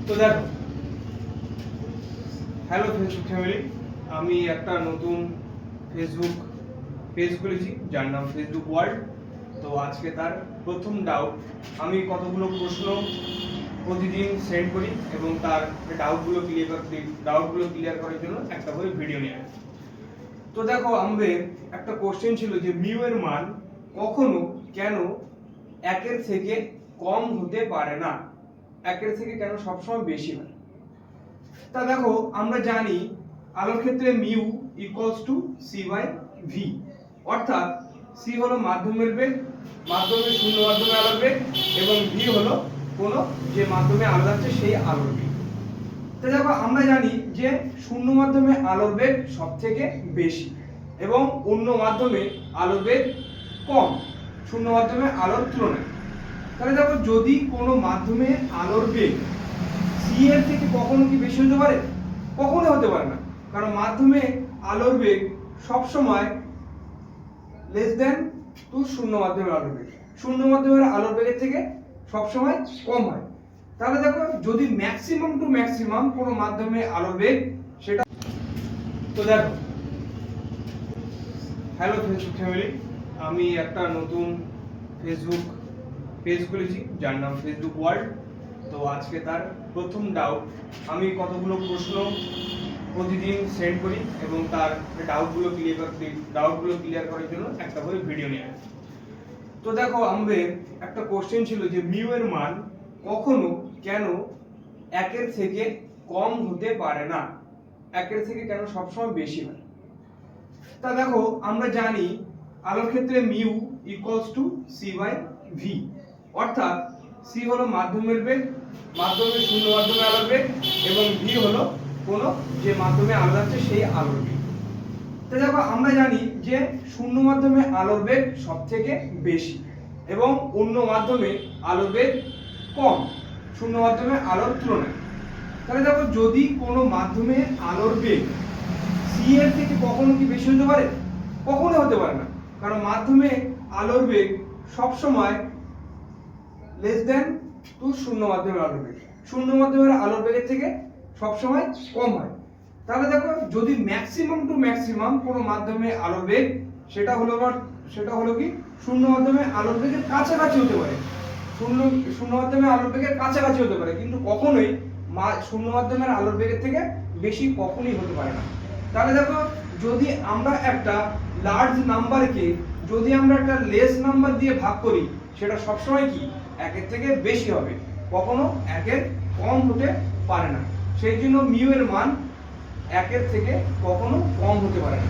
তো দেখো, hello Facebook family, আমি একটা নতুন ফেসবুক পেজ খুলেছি যার নাম ফেসবুক ওয়ার্ল্ড। তো আজকে তার প্রথম ডাউট, আমি কতগুলো প্রশ্ন প্রতিদিন সেন্ড করি এবং তার ডাউটগুলো ক্লিয়ার করার জন্য একটা করে ভিডিও নিয়ে আসি। তো দেখো, আমাদের একটা কোশ্চেন ছিল যে মিউ এর মান কখনো কেন একের থেকে কম হতে পারে না, একের থেকে কেন সবসময় বেশি হয়। তা দেখো, আমরা জানি আলোর ক্ষেত্রে mu equals to C by V, অর্থাৎ সি হলো মাধ্যমের বেগ, মাধ্যমের শূন্য মাধ্যমে আলোর বেগ, এবং ভি হলো কোনো যে মাধ্যমে আলো যাচ্ছে সেই আলোর বেগ। তো দেখো, আমরা জানি যে শূন্য মাধ্যমে আলোর বেগ সব থেকে বেশি এবং অন্য মাধ্যমে আলোর বেগ কম শূন্য মাধ্যমে আলোর তুলনায়। তাহলে দেখো, যদি কোনো মাধ্যমে আলোর বেগ সি এর থেকে কখনো কি বেশি হতে পারে? কখনো হতে পারে না, কারণ মাধ্যমে আলোর বেগ সব সময় লেস দেন টু শূন্য মাধ্যমের আলোর বেগ, শূন্য মাধ্যমের আলোর বেগের থেকে সব সময় কম হয়। তাহলে দেখো, যদি ম্যাক্সিমাম টু ম্যাক্সিমাম কোনো মাধ্যমে আলোর বেগ সেটা। তো দেখো, হ্যালো ফেসবুক ফ্যামিলি, আমি একটা নতুন ফেসবুক পেজ খুলেছি যার নাম ফেসবুক ওয়ার্ল্ড। তো আজকে তার প্রথম ডাউট, আমি কতগুলো প্রশ্ন প্রতিদিন সেন্ড করি এবং তার ডাউটগুলো ক্লিয়ার করার জন্য একটা করে ভিডিও নিয়ে আসি। তো দেখো, আমাদের একটা কোশ্চেন ছিল যে মিউ এর মান কখনো কেন একের থেকে কম হতে পারে না, একের থেকে কেন সবসময় বেশি হয়। তা দেখো, আমরা জানি আলোর ক্ষেত্রে mu equals to C by V, অর্থাৎ সি হলো মাধ্যমের বেগ, মাধ্যমের শূন্য মাধ্যমে আলোর বেগ, এবং ভি হলো কোনো যে মাধ্যমে আলো যাচ্ছে সেই আলোর বেগ। তো দেখো, আমরা জানি যে শূন্য মাধ্যমে আলোর বেগ সব থেকে বেশি এবং অন্য মাধ্যমে আলোর বেগ কম শূন্য মাধ্যমে আলোর তুলনায়। তাহলে দেখো, যদি কোনো মাধ্যমে আলোর বেগ সি এর থেকে কখনো কি বেশি হতে পারে? কখনো হতে পারে না, কারণ মাধ্যমে আলোর বেগ সব সময় লেস দেন টু শূন্য মাধ্যমের আলোর বেগ, শূন্য মাধ্যমের আলোর বেগের থেকে সব সময় কম হয়। তাহলে দেখো, যদি ম্যাক্সিমাম টু ম্যাক্সিমাম কোনো মাধ্যমে আলোর বেগ সেটা হলো কি শূন্য মাধ্যমে আলোর বেগের কাছাকাছি হতে পারে, শূন্য মাধ্যমে আলোর বেগের কাছাকাছি হতে পারে, কিন্তু কখনোই শূন্য মাধ্যমের আলোর বেগের থেকে বেশি কখনোই হতে পারে না। তাহলে দেখো, যদি আমরা একটা লার্জ নাম্বারকে যদি আমরা একটা লেস নাম্বার দিয়ে ভাগ করি, সেটা সবসময় কি একের থেকে বেশি হবে, কখনো একের কম হতে পারে না। সেই জন্য মিউ এর মান একের থেকে কখনো কম হতে পারে না।